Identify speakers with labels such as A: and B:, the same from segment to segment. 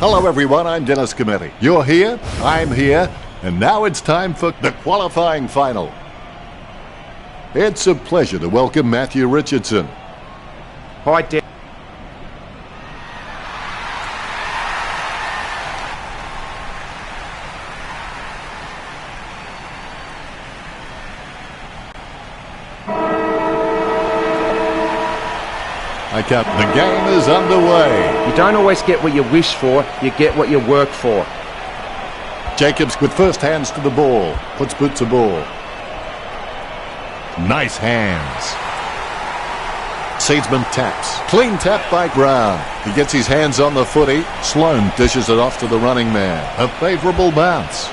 A: Hello everyone, I'm Dennis Cometti. You're here, I'm here, and now it's time for the qualifying final. It's a pleasure to welcome Matthew Richardson.
B: Hi, Dan.
A: The game is underway.
B: You don't always get what you wish for, you get what you work for.
A: Jacobs with first hands to the ball, puts boot to ball. Nice hands. Seedsman taps. Clean tap by Brown. He gets his hands on the footy. Sloan dishes it off to the running man. A favourable bounce.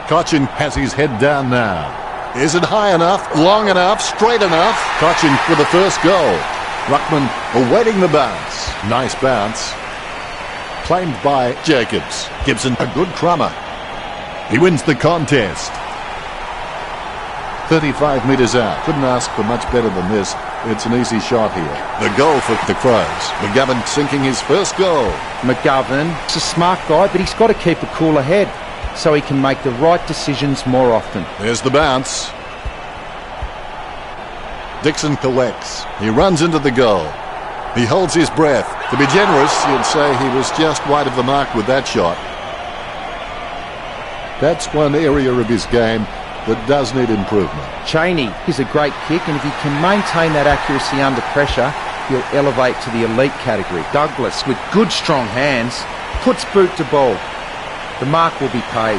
A: Cochin has his head down now. Is it high enough, long enough, straight enough? Cochin for the first goal. Ruckman awaiting the bounce. Nice bounce. Claimed by Jacobs. Gibson a good crummer. He wins the contest. 35 metres out. Couldn't ask for much better than this. It's an easy shot here. The goal for the Crows. McGovern sinking his first goal.
B: McGovern's a smart guy, but he's got to keep a cooler head so he can make the right decisions more often.
A: There's the bounce. Dixon collects. He runs into the goal. He holds his breath. To be generous, you'd say he was just wide of the mark with that shot. That's one area of his game that does need improvement.
B: Cheney is a great kick, and if he can maintain that accuracy under pressure, he'll elevate to the elite category. Douglas, with good strong hands, puts boot to ball. The mark will be paid.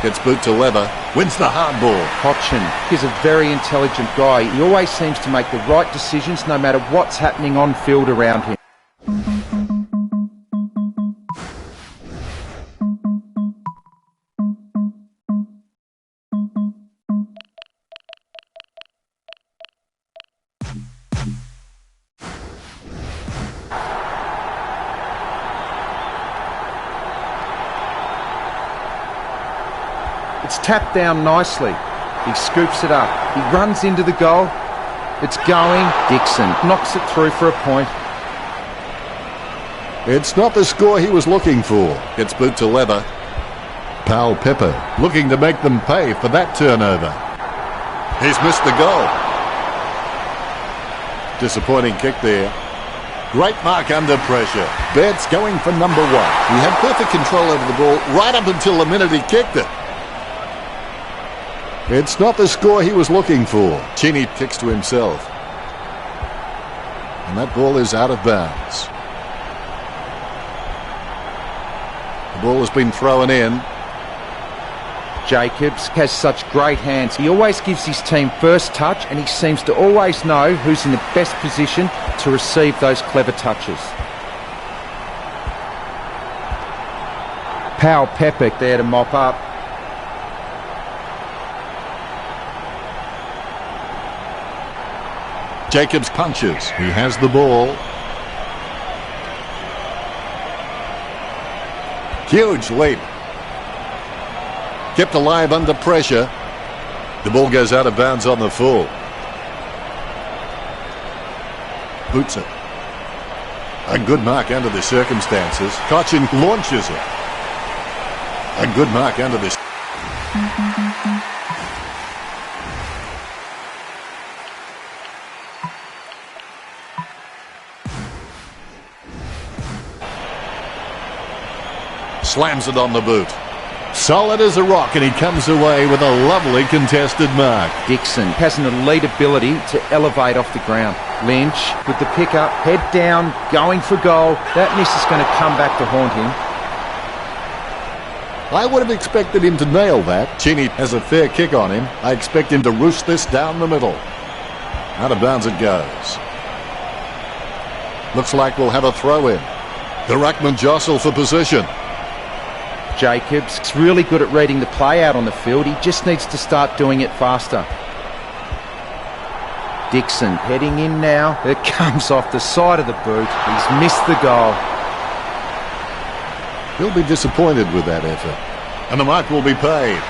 A: Gets boot to leather, wins the hard ball.
B: Cochin is a very intelligent guy. He always seems to make the right decisions no matter what's happening on field around him. It's tapped down nicely. He scoops it up. He runs into the goal. It's going. Dixon knocks it through for a point.
A: It's not the score he was looking for. Gets boot to leather. Powell Pepper looking to make them pay for that turnover. He's missed the goal. Disappointing kick there. Great mark under pressure. Betts going for number one. He had perfect control over the ball right up until the minute he kicked it. It's not the score he was looking for. Cheney kicks to himself. And that ball is out of bounds. The ball has been thrown in.
B: Jacobs has such great hands. He always gives his team first touch, and he seems to always know who's in the best position to receive those clever touches. Powell Pepper there to mop up.
A: Jacobs punches. He has the ball. Huge leap. Kept alive under pressure. The ball goes out of bounds on the full. Boots it. A good mark under the circumstances. Cochin launches it. A good mark under this. Slams it on the boot. Solid as a rock, and he comes away with a lovely contested mark.
B: Dixon has an elite ability to elevate off the ground. Lynch with the pickup, head down, going for goal. That miss is going to come back to haunt him.
A: I would have expected him to nail that. Cheney has a fair kick on him. I expect him to roost this down the middle. Out of bounds it goes. Looks like we'll have a throw in. The ruckman jostle for position.
B: Jacobs is really good at reading the play out on the field. He just needs to start doing it faster. Dixon heading in now. It comes off the side of the boot. He's missed the goal.
A: He'll be disappointed with that effort. And the mark will be paid.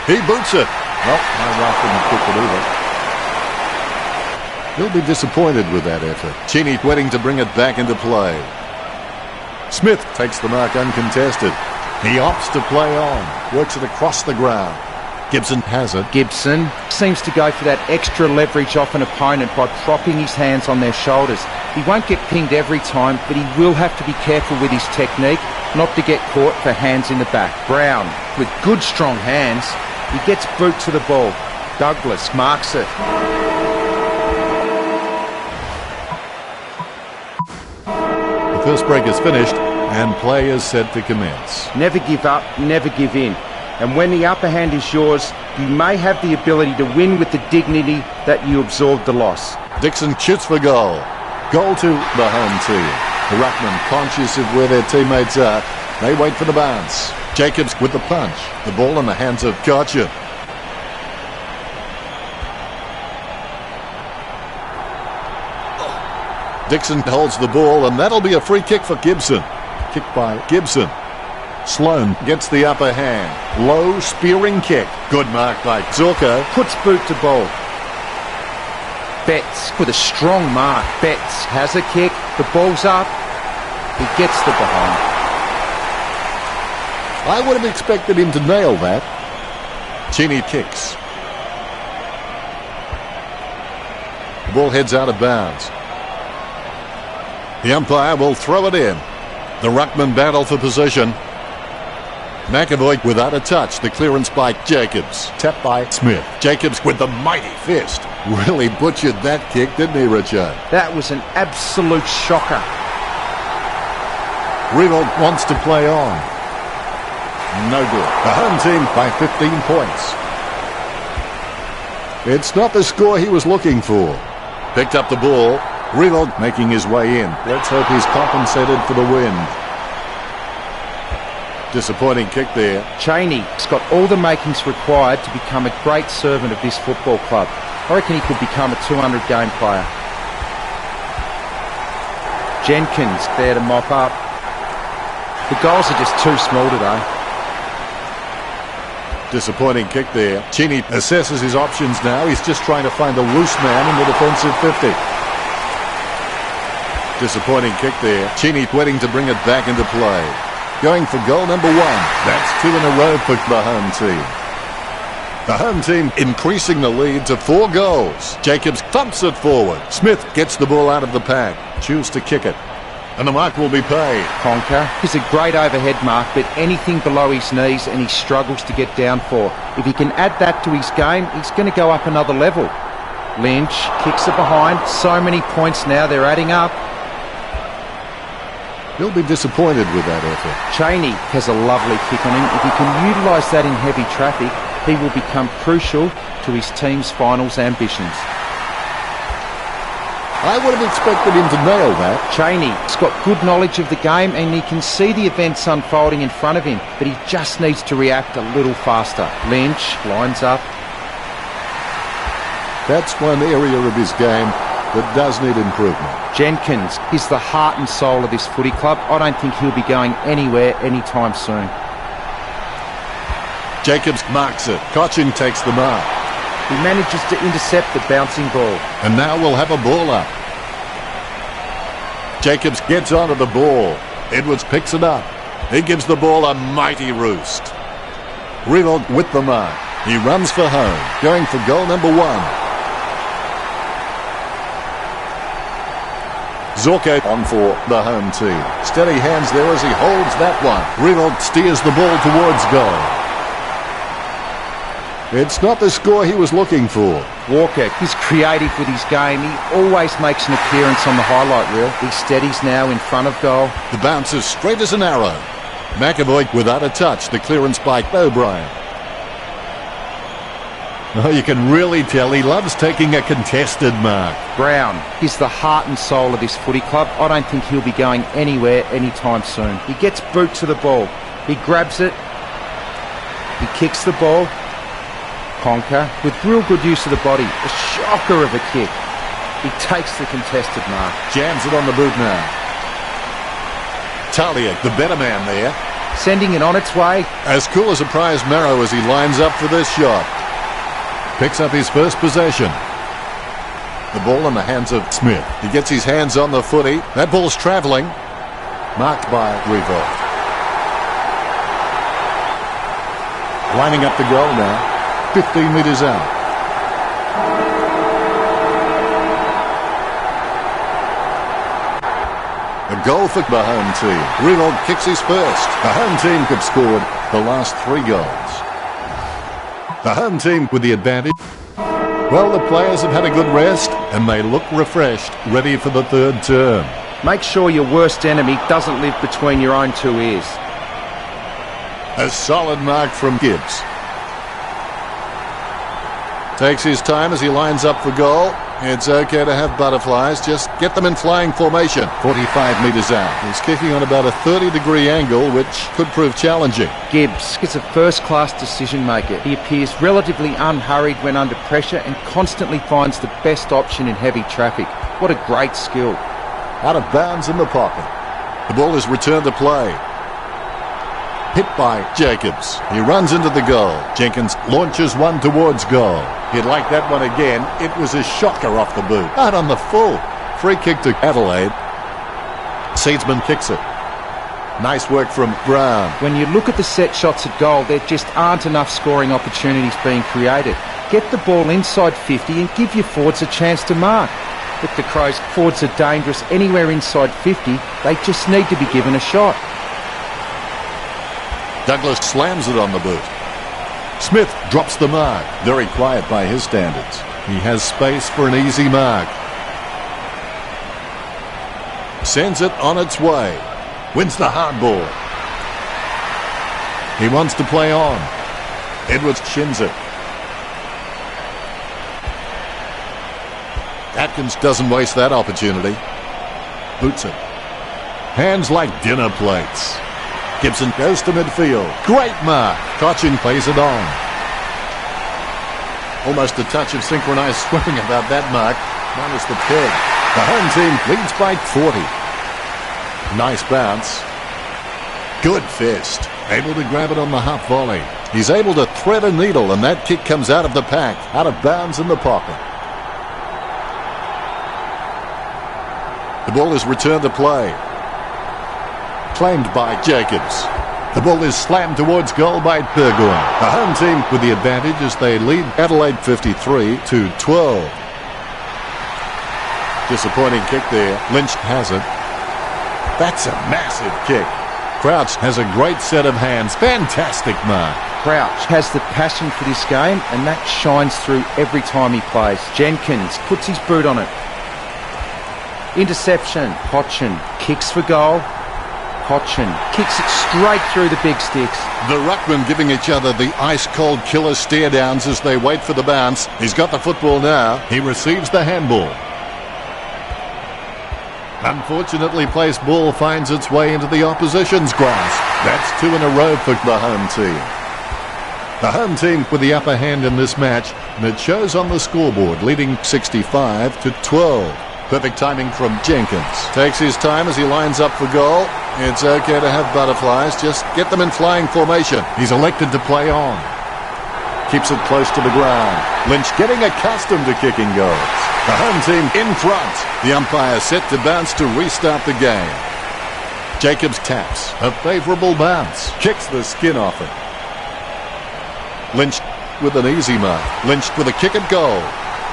A: He boots it. Well, no Ruff didn't kick it either. He'll be disappointed with that effort. Cheney waiting to bring it back into play. Smith takes the mark uncontested. He opts to play on. Works it across the ground. Gibson has it.
B: Gibson seems to go for that extra leverage off an opponent by propping his hands on their shoulders. He won't get pinged every time, but he will have to be careful with his technique not to get caught for hands in the back. Brown, with good strong hands, he gets boot to the ball. Douglas marks it.
A: The first break is finished and play is set to commence.
B: Never give up, never give in. And when the upper hand is yours, you may have the ability to win with the dignity that you absorbed the loss.
A: Dixon shoots for goal. Goal to the home team. The ruckman, conscious of where their teammates are, they wait for the bounce. Jacobs with the punch. The ball in the hands of Cochin. Dixon holds the ball, and that'll be a free kick for Gibson. Kick by Gibson. Sloan gets the upper hand. Low spearing kick. Good mark by Zorko.
B: Puts boot to ball. Betts with a strong mark. Betts has a kick. The ball's up. He gets the behind.
A: I would have expected him to nail that. Cheney kicks. The ball heads out of bounds. The umpire will throw it in. The ruckman battle for position. McAvoy without a touch. The clearance by Jacobs. Tapped by Smith. Jacobs with the mighty fist. Really butchered that kick, didn't he, Richard?
B: That was an absolute shocker.
A: Revolt wants to play on. No good. The home team by 15 points. It's not the score he was looking for. Picked up the ball. Revolt making his way in. Let's hope he's compensated for the wind. Disappointing kick there.
B: Cheney's got all the makings required to become a great servant of this football club. I reckon he could become a 200-game player. Jenkins there to mop up. The goals are just too small today.
A: Disappointing kick there. Cheney assesses his options now. He's just trying to find a loose man in the defensive 50. Disappointing kick there. Cheney waiting to bring it back into play. Going for goal number 1. That's 2 in a row for the home team. The home team increasing the lead to 4 goals. Jacobs thumps it forward. Smith gets the ball out of the pack. Chooses to kick it. And the mark will be paid.
B: Conker is a great overhead mark, but anything below his knees and he struggles to get down for. If he can add that to his game, he's going to go up another level. Lynch kicks it behind. So many points now, they're adding up.
A: He'll be disappointed with that effort.
B: Cheney has a lovely kick on him. If he can utilise that in heavy traffic, he will become crucial to his team's finals ambitions.
A: I would have expected him to nail that.
B: Cheney's got good knowledge of the game and he can see the events unfolding in front of him, but he just needs to react a little faster. Lynch lines up.
A: That's one area of his game that does need improvement.
B: Jenkins is the heart and soul of this footy club. I don't think he'll be going anywhere anytime soon.
A: Jacobs marks it. Cochin takes the mark.
B: He manages to intercept the bouncing ball.
A: And now we'll have a ball up. Jacobs gets onto the ball. Edwards picks it up. He gives the ball a mighty roost. Revolt with the mark. He runs for home, going for goal number 1. Zorko on for the home team. Steady hands there as he holds that one. Revolt steers the ball towards goal. It's not the score he was looking for.
B: Walker is creative with his game. He always makes an appearance on the highlight reel. He steadies now in front of goal.
A: The bounce is straight as an arrow. McAvoy without a touch. The clearance by O'Brien. Oh, you can really tell he loves taking a contested mark.
B: Brown is the heart and soul of this footy club. I don't think he'll be going anywhere anytime soon. He gets boot to the ball. He grabs it. He kicks the ball. Conker with real good use of the body. A shocker of a kick. He takes the contested mark.
A: Jams it on the boot now. Talia, the better man there.
B: Sending it on its way.
A: As cool as a prize marrow as he lines up for this shot. Picks up his first possession. The ball in the hands of Smith. He gets his hands on the footy. That ball's travelling. Marked by Revolt. Lining up the goal now. 15 metres out. A goal for the home team. Revolt kicks his first. The home team have scored the last 3 goals. The home team with the advantage. Well, the players have had a good rest and they look refreshed, ready for the third term.
B: Make sure your worst enemy doesn't live between your own 2 ears.
A: A solid mark from Gibbs. Takes his time as he lines up for goal. It's okay to have butterflies, just get them in flying formation. 45 metres out. He's kicking on about a 30-degree angle, which could prove challenging.
B: Gibbs is a first-class decision maker. He appears relatively unhurried when under pressure and constantly finds the best option in heavy traffic. What a great skill.
A: Out of bounds in the pocket. The ball is returned to play. Hit by Jacobs. He runs into the goal. Jenkins launches one towards goal. He'd like that one again. It was a shocker off the boot. Out on the full. Free kick to Adelaide. Seedsman kicks it. Nice work from Brown.
B: When you look at the set shots at goal, there just aren't enough scoring opportunities being created. Get the ball inside 50 and give your forwards a chance to mark. Look, the Crows' forwards are dangerous anywhere inside 50. They just need to be given a shot.
A: Douglas slams it on the boot. Smith drops the mark. Very quiet by his standards. He has space for an easy mark. Sends it on its way. Wins the hard ball. He wants to play on. Edwards shins it. Atkins doesn't waste that opportunity. Boots it. Hands like dinner plates. Gibson goes to midfield. Great mark. Cochin plays it on. Almost a touch of synchronised swimming about that mark, minus the peg. The home team leads by 40. Nice bounce. Good fist. Able to grab it on the half volley. He's able to thread a needle and that kick comes out of the pack. Out of bounds in the pocket. The ball is returned to play. Claimed by Jacobs. The ball is slammed towards goal by Burgoyne. The home team with the advantage as they lead Adelaide 53-12. Disappointing kick there. Lynch has it. That's a massive kick. Crouch has a great set of hands. Fantastic mark.
B: Crouch has the passion for this game and that shines through every time he plays. Jenkins puts his boot on it. Interception. Cochin kicks for goal. Cochin kicks it straight through the big sticks.
A: The ruckmen giving each other the ice-cold killer stare-downs as they wait for the bounce. He's got the football now. He receives the handball. Unfortunately, placed ball finds its way into the opposition's grasp. That's 2 in a row for the home team. The home team with the upper hand in this match, and it shows on the scoreboard, leading 65-12. Perfect timing from Jenkins. Takes his time as he lines up for goal. It's okay to have butterflies, just get them in flying formation. He's elected to play on. Keeps it close to the ground. Lynch getting accustomed to kicking goals. The home team in front. The umpire set to bounce to restart the game. Jacobs taps. A favourable bounce. Kicks the skin off it. Lynch with an easy mark. Lynch with a kick at goal.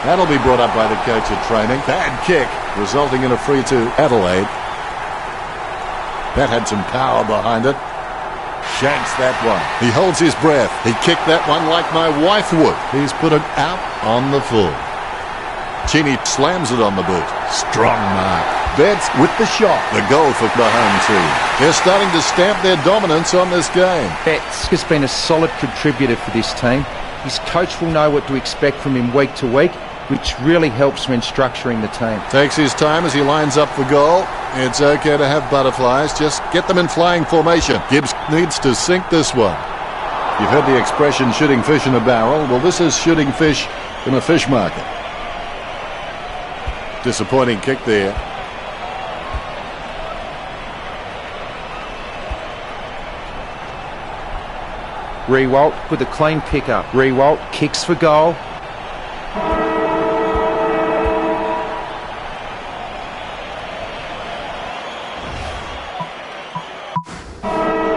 A: That'll be brought up by the coach at training. Bad kick, resulting in a free to Adelaide. That had some power behind it. Shanks that one. He holds his breath. He kicked that one like my wife would. He's put it out on the full. Cheney slams it on the boot. Strong mark. Betts with the shot. The goal for the home team. They're starting to stamp their dominance on this game.
B: Betts has been a solid contributor for this team. His coach will know what to expect from him week to week, which really helps when structuring the team.
A: Takes his time as he lines up for goal. It's okay to have butterflies, just get them in flying formation. Gibbs needs to sink this one. You've heard the expression shooting fish in a barrel. Well, this is shooting fish in a fish market. Disappointing kick there.
B: Rewalt with a clean pickup. Rewalt kicks for goal.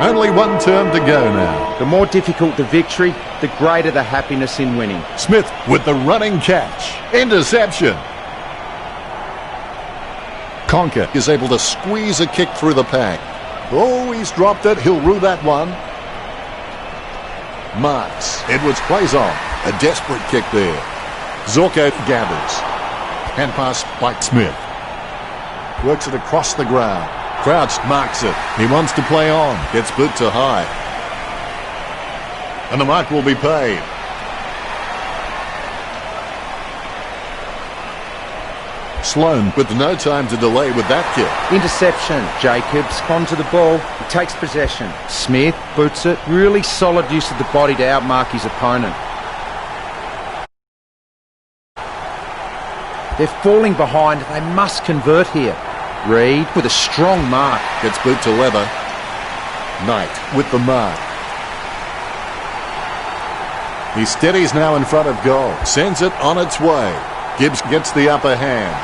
A: Only one term to go now.
B: The more difficult the victory, the greater the happiness in winning.
A: Smith with the running catch. Interception. Conker is able to squeeze a kick through the pack. Oh, he's dropped it. He'll rue that one. Marks. Edwards plays on. A desperate kick there. Zorko gathers. Hand pass by Smith. Works it across the ground. Crouch marks it. He wants to play on. Gets boot to high. And the mark will be paid. Sloan with no time to delay with that kick.
B: Interception. Jacobs onto the ball. He takes possession. Smith boots it. Really solid use of the body to outmark his opponent. They're falling behind. They must convert here. Reed with a strong mark.
A: Gets boot to leather. Knight with the mark. He steadies now in front of goal. Sends it on its way. Gibbs gets the upper hand.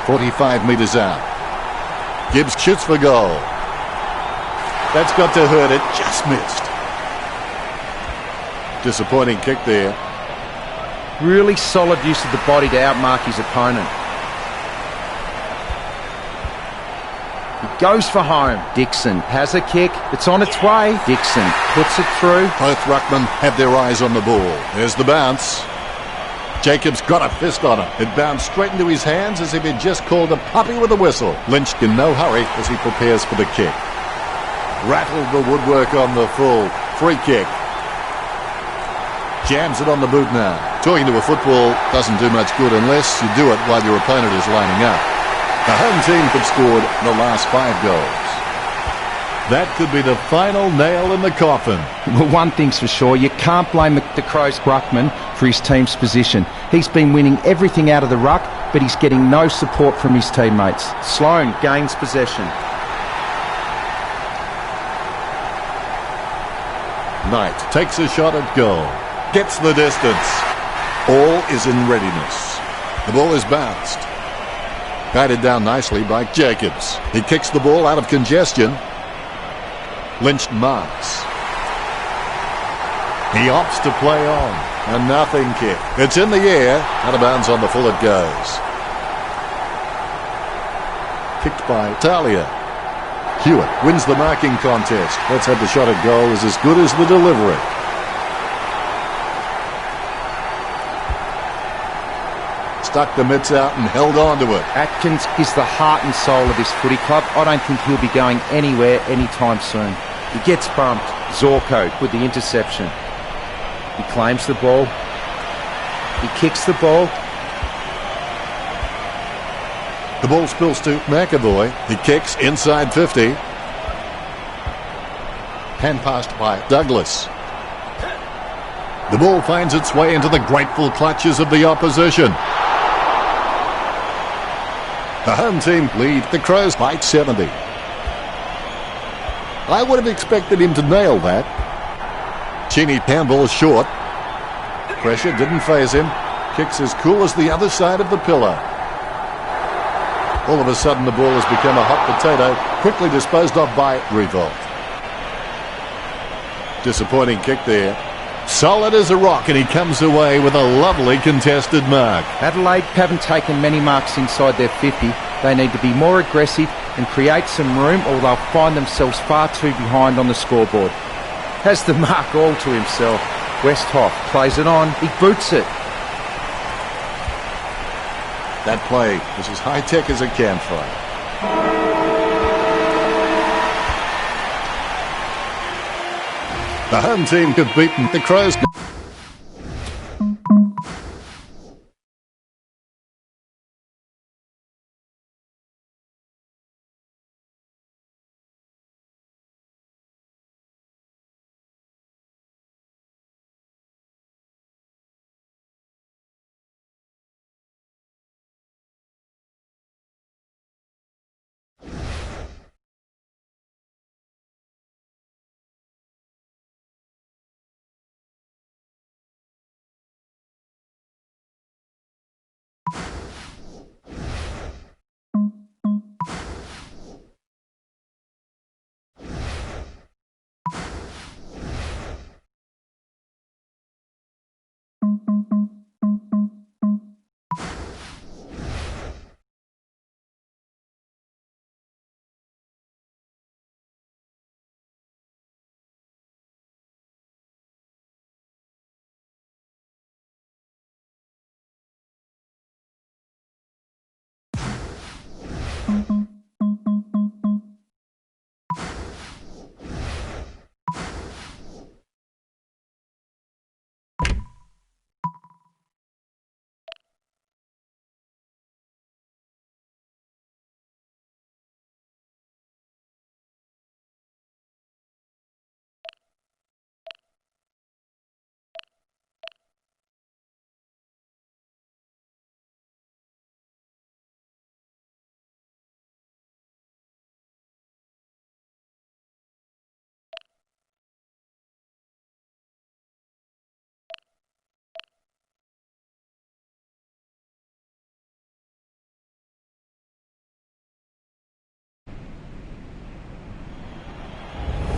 A: 45 metres out. Gibbs shoots for goal. That's got to hurt it. Just missed. Disappointing kick there.
B: Really solid use of the body to outmark his opponent. He goes for home. Dixon has a kick. It's on its way. Dixon puts it through.
A: Both ruckmen have their eyes on the ball. There's the bounce. Jacobs got a fist on it. It bounced straight into his hands as if he'd just called a puppy with a whistle. Lynch in no hurry as he prepares for the kick. Rattled the woodwork on the full. Free kick. Jams it on the boot now. Talking to a football doesn't do much good unless you do it while your opponent is lining up. The home team have scored the last 5 goals. That could be the final nail in the coffin.
B: Well, one thing's for sure, you can't blame the Crows' ruckman for his team's position. He's been winning everything out of the ruck, but he's getting no support from his teammates. Sloan gains possession.
A: Knight takes a shot at goal. Gets the distance. All is in readiness. The ball is bounced. Guided down nicely by Jacobs. He kicks the ball out of congestion. Lynch marks. He opts to play on. A nothing kick. It's in the air. Out of bounds on the full it goes. Kicked by Talia. Hewitt wins the marking contest. Let's hope the shot at goal is as good as the delivery. Stuck the mitts out and held on to it.
B: Atkins is the heart and soul of this footy club. I don't think he'll be going anywhere anytime soon. He gets bumped. Zorko with the interception. He claims the ball. He kicks the ball.
A: The ball spills to McAvoy. He kicks inside 50. Hand passed by Douglas. The ball finds its way into the grateful clutches of the opposition. The home team lead the Crows by 70. I would have expected him to nail that. Cheney handball short. Pressure didn't faze him. Kicks as cool as the other side of the pillar. All of a sudden the ball has become a hot potato, quickly disposed of by Revolt. Disappointing kick there. Solid as a rock, and he comes away with a lovely contested mark.
B: Adelaide haven't taken many marks inside their 50. They need to be more aggressive and create some room, or they'll find themselves far too behind on the scoreboard. Has the mark all to himself. Westhoff plays it on. He boots it.
A: That play was as high-tech as a campfire. The home team have beaten the Crows.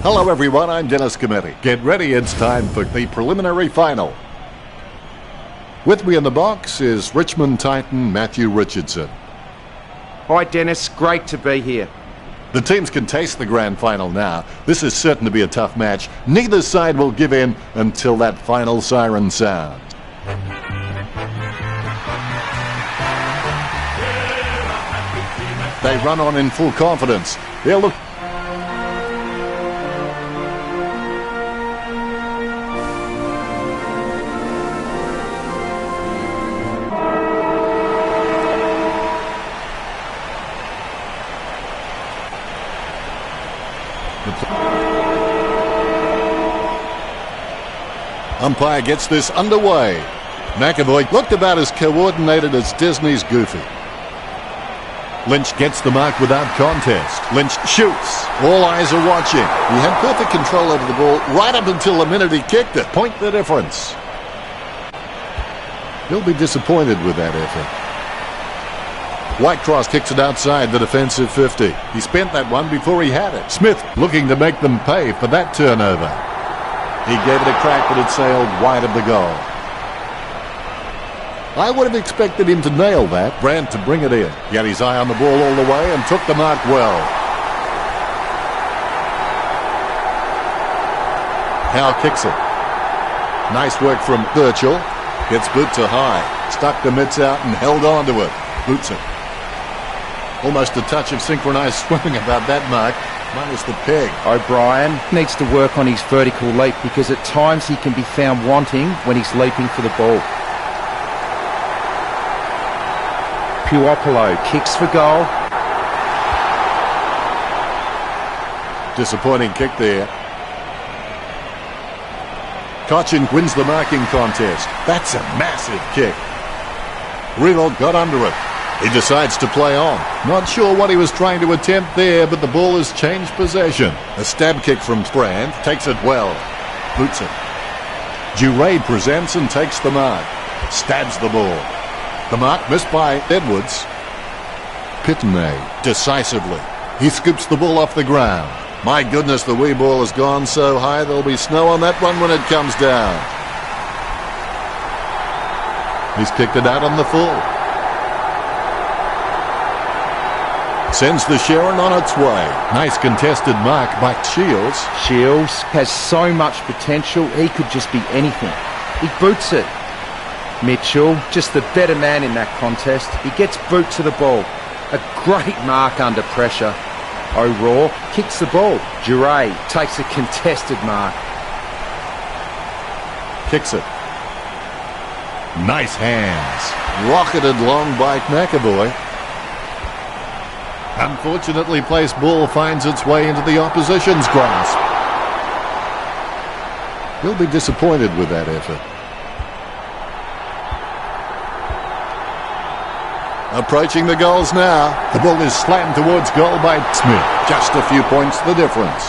A: Hello everyone, I'm Dennis Cometti. Get ready, it's time for the preliminary final. With me in the box is Richmond Titan Matthew Richardson.
B: Hi Dennis, great to be here.
A: The teams can taste the grand final now. This is certain to be a tough match. Neither side will give in until that final siren sounds. They run on in full confidence. They'll look... Umpire gets this underway. McAvoy looked about as coordinated as Disney's Goofy. Lynch gets the mark without contest. Lynch shoots. All eyes are watching. He had perfect control over the ball right up until the minute he kicked it. Point the difference. He'll be disappointed with that effort. Whitecross kicks it outside the defensive 50. He spent that one before he had it. Smith looking to make them pay for that turnover. He gave it a crack, but it sailed wide of the goal. I would have expected him to nail that. Brandt to bring it in. He had his eye on the ball all the way and took the mark well. Howe kicks it. Nice work from Birchall. Gets boot to high. Stuck the mitts out and held on to it. Boots it. Almost a touch of synchronized swimming about that mark, minus the peg.
B: O'Brien needs to work on his vertical leap because at times he can be found wanting when he's leaping for the ball. Puopolo kicks for goal.
A: Disappointing kick there. Cochin wins the marking contest. That's a massive kick. Riedel got under it. He decides to play on. Not sure what he was trying to attempt there, but the ball has changed possession. A stab kick from Brand. Takes it well. Boots it. Duray presents and takes the mark. Stabs the ball. The mark missed by Edwards. Pitney decisively. He scoops the ball off the ground. My goodness, the wee ball has gone so high there'll be snow on that one when it comes down. He's kicked it out on the full. Sends the Sharon on its way. Nice contested mark by Shields.
B: Shields has so much potential, he could just be anything. He boots it. Mitchell, just the better man in that contest. He gets boot to the ball. A great mark under pressure. O'Rourke kicks the ball. Duray takes a contested mark.
A: Kicks it. Nice hands. Rocketed long by McAvoy. Unfortunately placed ball finds its way into the opposition's grasp. He'll be disappointed with that effort. Approaching the goals now. The ball is slammed towards goal by Smith. Just a few points the difference.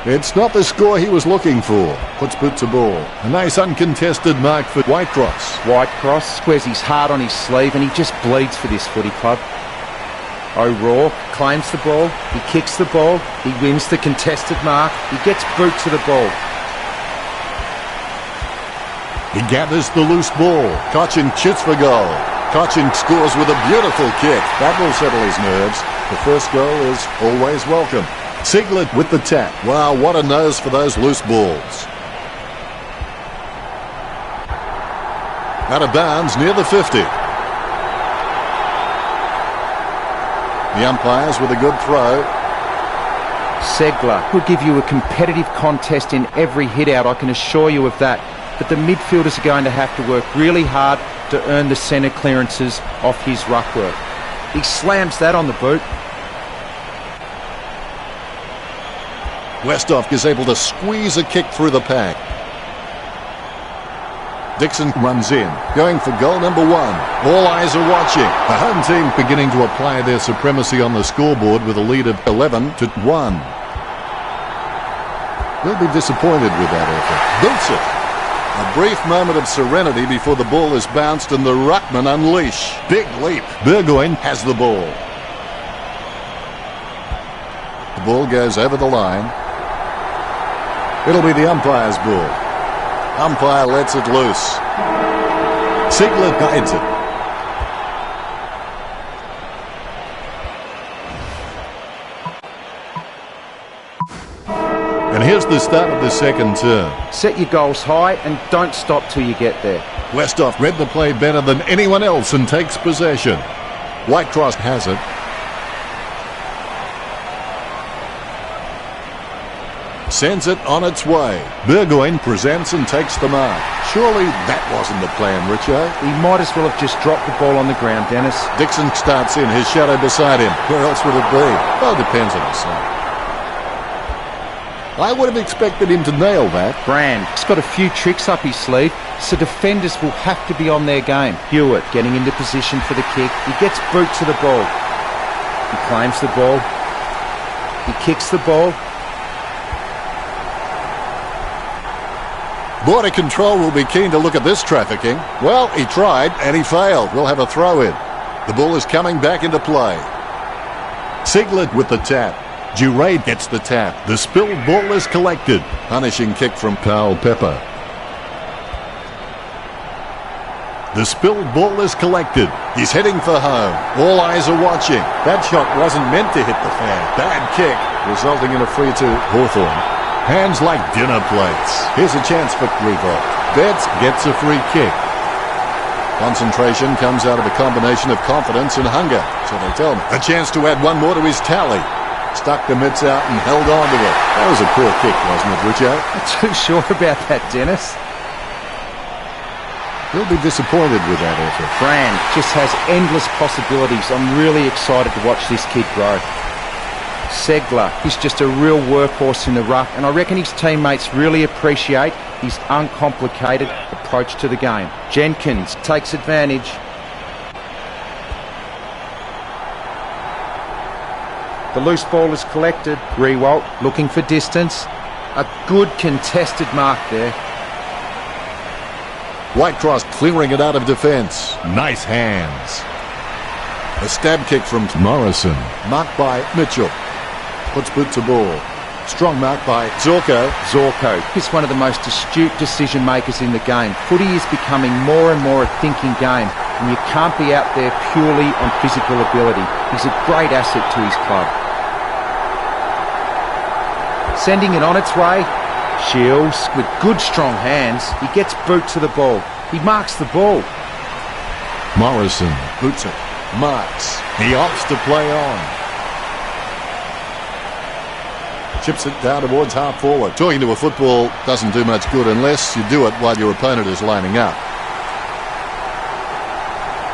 A: It's not the score he was looking for. Puts boot to ball. A nice uncontested mark for Whitecross.
B: Whitecross wears his heart on his sleeve and he just bleeds for this footy club. O'Rourke claims the ball. He kicks the ball. He wins the contested mark. He gets boot to the ball.
A: He gathers the loose ball. Cochin shoots for goal. Cochin scores with a beautiful kick. That will settle his nerves. The first goal is always welcome. Siegler with the tap. Wow, what a nose for those loose balls. Out of bounds near the 50. The umpires with a good throw.
B: Segler will give you a competitive contest in every hit-out, I can assure you of that. But the midfielders are going to have to work really hard to earn the centre clearances off his ruck work. He slams that on the boot.
A: Westhoff is able to squeeze a kick through the pack. Dixon runs in, going for goal number 1. All eyes are watching. The home team beginning to apply their supremacy on the scoreboard with a lead of 11-1. They'll be disappointed with that effort. Boots it. A brief moment of serenity before the ball is bounced and the ruckman unleash. Big leap. Burgoyne has the ball. The ball goes over the line. It'll be the umpire's ball. Umpire lets it loose. Ziegler guides it. And here's the start of the second term.
B: Set your goals high and don't stop till you get there.
A: Westhoff read the play better than anyone else and takes possession. Whitecross has it. Sends it on its way. Burgoyne presents and takes the mark. Surely that wasn't the plan, Richo.
B: He might as well have just dropped the ball on the ground, Dennis.
A: Dixon starts in, his shadow beside him. Where else would it be? Well, it depends on the side. I would have expected him to nail that.
B: Brand, he's got a few tricks up his sleeve, so defenders will have to be on their game. Hewitt getting into position for the kick. He gets boot to the ball. He claims the ball. He kicks the ball.
A: Border Control will be keen to look at this trafficking. Well, he tried and he failed. We'll have a throw in. The ball is coming back into play. Ziegler with the tap. Duray gets the tap. The spilled ball is collected. Punishing kick from Powell Pepper. The spilled ball is collected. He's heading for home. All eyes are watching. That shot wasn't meant to hit the fan. Bad kick, resulting in a free to Hawthorn. Hands like dinner plates. Here's a chance for Revolt. Betts gets a free kick. Concentration comes out of a combination of confidence and hunger, so they tell me. A chance to add one more to his tally. Stuck the mitts out and held on to it. That was a poor kick, wasn't it, Richo?
B: Not too sure about that, Dennis.
A: He'll be disappointed with that effort.
B: Brand just has endless possibilities. I'm really excited to watch this kid grow. Ziegler is just a real workhorse in the ruck, and I reckon his teammates really appreciate his uncomplicated approach to the game. Jenkins takes advantage. The loose ball is collected. Rewalt looking for distance. A good contested mark there.
A: Whitecross clearing it out of defence. Nice hands. A stab kick from Morrison. Marked by Mitchell. Puts boot to ball. Strong mark by Zorko.
B: Zorko is one of the most astute decision makers in the game. Footy is becoming more and more a thinking game, and you can't be out there purely on physical ability. He's a great asset to his club. Sending it on its way. Shields with good strong hands. He gets boot to the ball. He marks the ball.
A: Morrison boots it. Marks. He opts to play on. Chips it down towards half forward. Talking to a football doesn't do much good unless you do it while your opponent is lining up.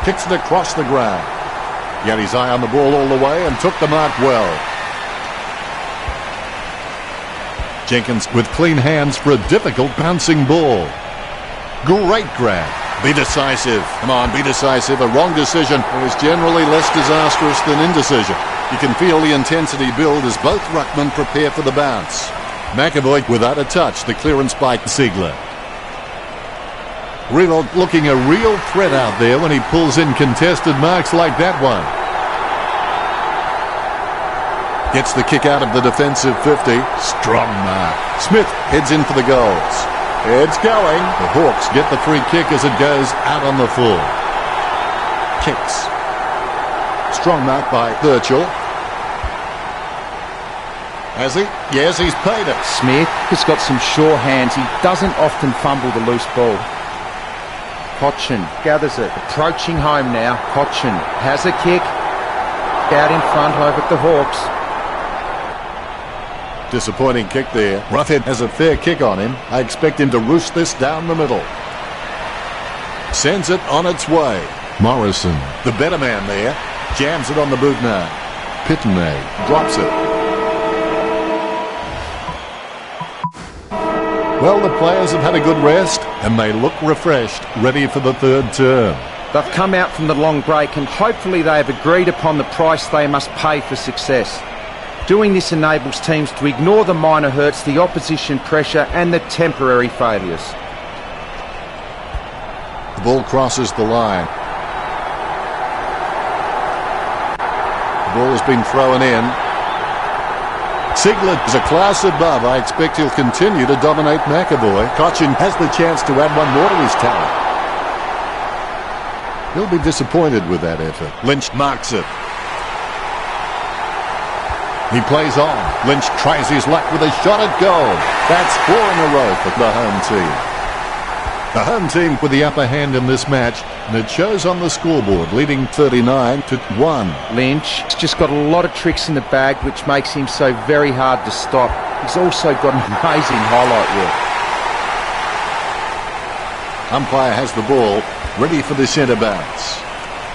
A: Kicks it across the ground. He had his eye on the ball all the way and took the mark well. Jenkins with clean hands for a difficult bouncing ball. Great grab. Be decisive. Come on, be decisive. A wrong decision is generally less disastrous than indecision. You can feel the intensity build as both ruckmen prepare for the bounce. McAvoy without a touch. The clearance by Ziegler. Revolt looking a real threat out there when he pulls in contested marks like that one. Gets the kick out of the defensive 50. Strong mark. Smith heads in for the goals. It's going. The Hawks get the free kick as it goes out on the full. Kicks. Strong mark by Birchall. Has he? Yes, he's paid it.
B: Smith has got some sure hands. He doesn't often fumble the loose ball. Cochin gathers it. Approaching home now. Cochin has a kick. Out in front over at the Hawks.
A: Disappointing kick there. Roughhead has a fair kick on him. I expect him to roost this down the middle. Sends it on its way. Morrison, the better man there, jams it on the boot now. Pitney drops it. Well, the players have had a good rest and they look refreshed, ready for the third term.
B: They've come out from the long break and hopefully they have agreed upon the price they must pay for success. Doing this enables teams to ignore the minor hurts, the opposition pressure and the temporary failures.
A: The ball crosses the line. The ball has been thrown in. Ziegler is a class above. I expect he'll continue to dominate McAvoy. Cochin has the chance to add one more to his talent. He'll be disappointed with that effort. Lynch marks it. He plays on. Lynch tries his luck with a shot at goal. That's 4 in a row for the home team. The home team with the upper hand in this match, and it shows on the scoreboard, leading 39-1.
B: Lynch has just got a lot of tricks in the bag, which makes him so very hard to stop. He's also got an amazing highlight reel.
A: Umpire has the ball, ready for the centre bounce.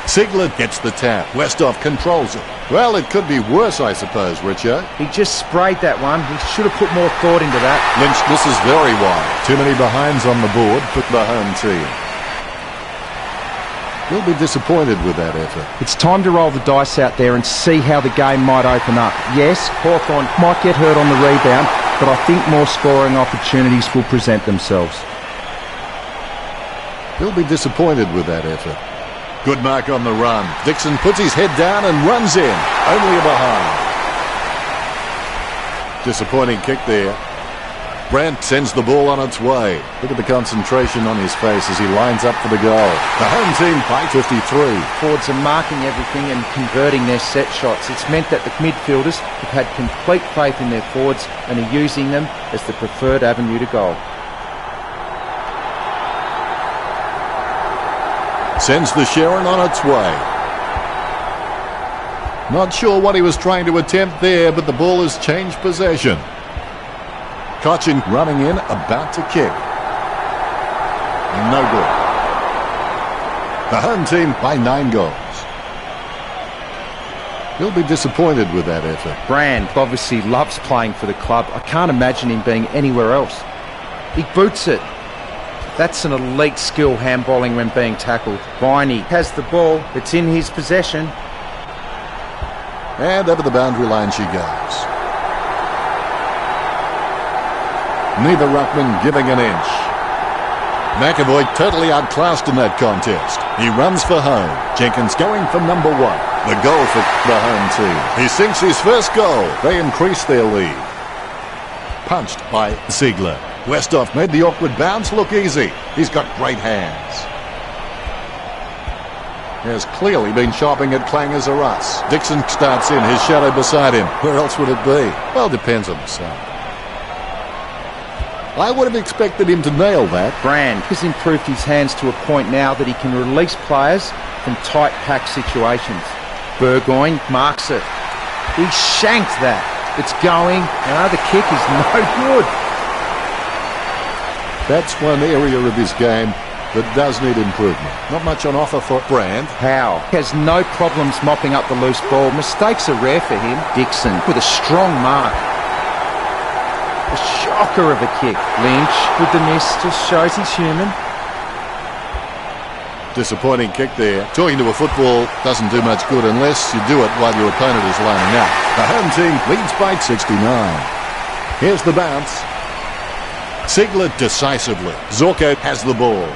A: Ziegler gets the tap. Westhoff controls it. Well, it could be worse, I suppose, Richard.
B: He just sprayed that one. He should have put more thought into that.
A: Lynch misses very wide. Too many behinds on the board for the home team. He'll be disappointed with that effort.
B: It's time to roll the dice out there and see how the game might open up. Yes, Hawthorn might get hurt on the rebound, but I think more scoring opportunities will present themselves.
A: He'll be disappointed with that effort. Good mark on the run. Dixon puts his head down and runs in. Only a behind. Disappointing kick there. Brandt sends the ball on its way. Look at the concentration on his face as he lines up for the goal. The home team by 53.
B: Forwards are marking everything and converting their set shots. It's meant that the midfielders have had complete faith in their forwards and are using them as the preferred avenue to goal.
A: Sends the Sharon on its way. Not sure what he was trying to attempt there, but the ball has changed possession. Cochin running in, about to kick. No good. The home team by 9 goals. He'll be disappointed with that effort.
B: Brand obviously loves playing for the club. I can't imagine him being anywhere else. He boots it. That's an elite skill, handballing when being tackled. Viney has the ball. It's in his possession.
A: And over the boundary line she goes. Neither ruckman giving an inch. McAvoy totally outclassed in that contest. He runs for home. Jenkins going for number 1. The goal for the home team. He sinks his first goal. They increase their lead. Punched by Ziegler. Westhoff made the awkward bounce look easy. He's got great hands. He has clearly been shopping at Clangers or us. Dixon starts in, his shadow beside him. Where else would it be? Well, depends on the side. I would have expected him to nail that.
B: Brand has improved his hands to a point now that he can release players from tight pack situations. Burgoyne marks it. He shanked that. It's going. The kick is no good.
A: That's one area of his game that does need improvement. Not much on offer for Brand.
B: Howe has no problems mopping up the loose ball. Mistakes are rare for him. Dixon with a strong mark. A shocker of a kick. Lynch with the miss just shows he's human.
A: Disappointing kick there. Talking to a football doesn't do much good unless you do it while your opponent is lining up. The home team leads by 69. Here's the bounce. Ziegler decisively. Zorko has the ball.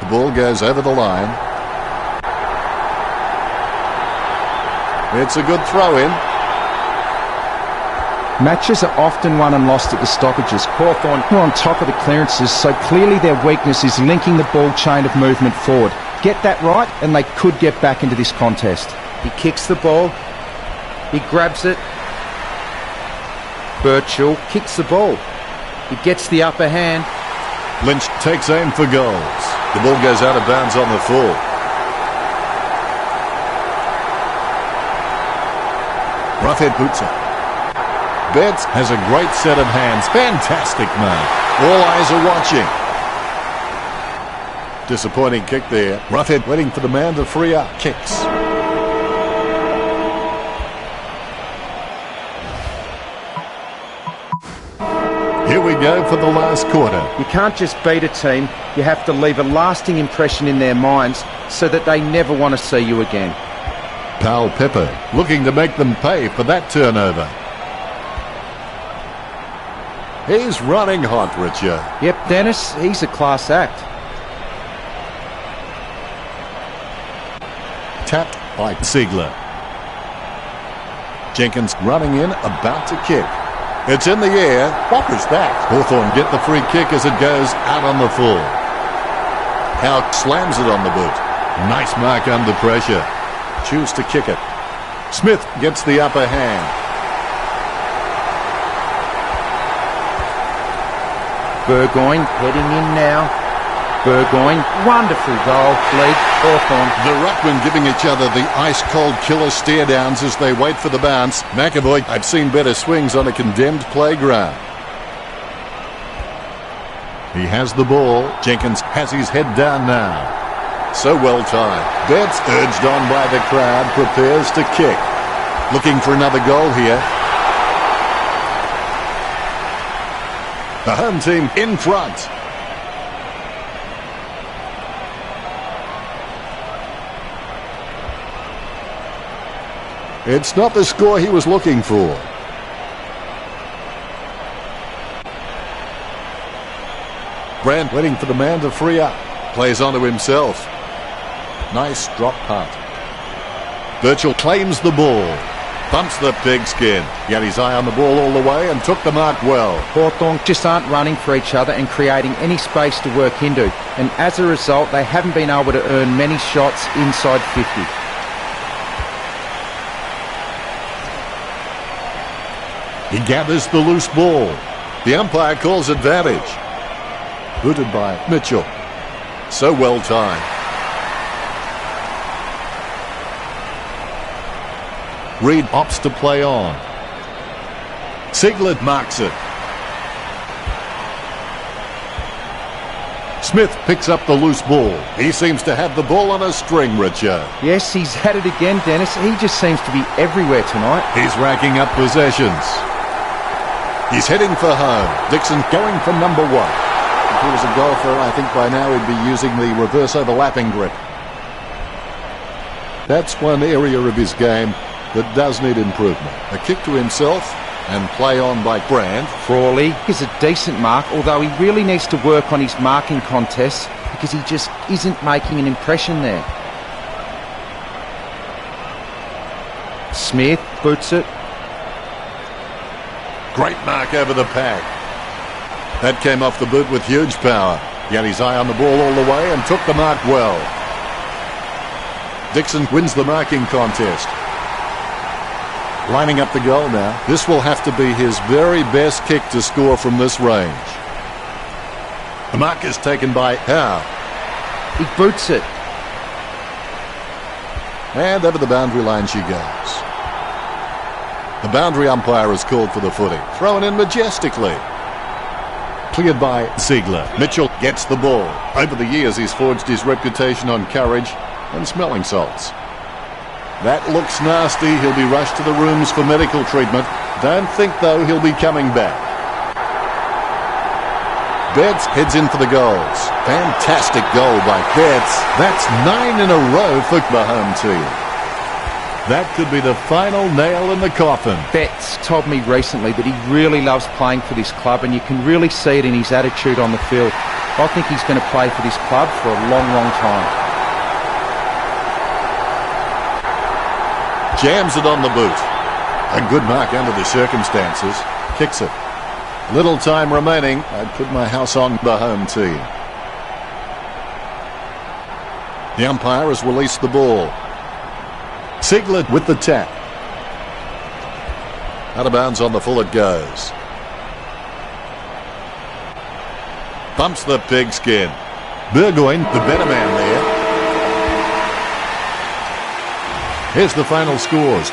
A: The ball goes over the line. It's a good throw-in.
B: Matches are often won and lost at the stoppages. Hawthorn are on top of the clearances, so clearly their weakness is linking the ball chain of movement forward. Get that right and they could get back into this contest. He kicks the ball. He grabs it. Birchall kicks the ball. He gets the upper hand.
A: Lynch takes aim for goals. The ball goes out of bounds on the full. Roughhead boots it. Betts has a great set of hands. Fantastic mark. All eyes are watching. Disappointing kick there. Roughhead waiting for the man to free up. Kicks. Here we go for the last quarter.
B: You can't just beat a team. You have to leave a lasting impression in their minds so that they never want to see you again.
A: Powell Pepper looking to make them pay for that turnover. He's running hot, Richard.
B: Yep, Dennis, he's a class act.
A: Tapped by Ziegler. Jenkins running in, about to kick. It's in the air. Bopper's back. Hawthorn get the free kick as it goes out on the full. Howe slams it on the boot. Nice mark under pressure. Choose to kick it. Smith gets the upper hand.
B: Burgoyne heading in now. Burgoyne, wonderful goal, lead, Hawthorn.
A: The ruckmen giving each other the ice-cold killer stare-downs as they wait for the bounce. McAvoy, I've seen better swings on a condemned playground. He has the ball. Jenkins has his head down now. So well timed. Betts, urged on by the crowd, prepares to kick. Looking for another goal here. The home team in front. It's not the score he was looking for. Brand waiting for the man to free up. Plays onto himself. Nice drop punt. Birchall claims the ball. Bumps the pigskin. He had his eye on the ball all the way and took the mark well.
B: Hawthorn just aren't running for each other and creating any space to work into. And as a result, they haven't been able to earn many shots inside 50.
A: He gathers the loose ball. The umpire calls advantage. Booted by Mitchell. So well timed. Reed opts to play on. Siglet marks it. Smith picks up the loose ball. He seems to have the ball on a string, Richard.
B: Yes, he's had it again, Dennis. He just seems to be everywhere tonight.
A: He's racking up possessions. He's heading for home. Dixon going for number one. If he was a golfer, I think by now he'd be using the reverse overlapping grip. That's one area of his game that does need improvement. A kick to himself and play on by Brand.
B: Frawley is a decent mark, although he really needs to work on his marking contests because he just isn't making an impression there. Smith boots it.
A: Great mark over the pack. That came off the boot with huge power. He had his eye on the ball all the way and took the mark well. Dixon wins the marking contest. Lining up the goal now. This will have to be his very best kick to score from this range. The mark is taken by Howe.
B: He boots it.
A: And over the boundary line she goes. The boundary umpire has called for the footy. Thrown in majestically. Cleared by Ziegler. Mitchell gets the ball. Over the years he's forged his reputation on courage and smelling salts. That looks nasty. He'll be rushed to the rooms for medical treatment. Don't think, though, he'll be coming back. Betts heads in for the goals. Fantastic goal by Betts. That's 9 in a row for the home team. That could be the final nail in the coffin.
B: Betts told me recently that he really loves playing for this club, and you can really see it in his attitude on the field. I think he's going to play for this club for a long, long time.
A: Jams it on the boot. A good mark under the circumstances. Kicks it. Little time remaining. I'd put my house on the home team. The umpire has released the ball. Siglet with the tap. Out of bounds on the full it goes. Bumps the pigskin. Burgoyne, the better man there. Here's the final scores.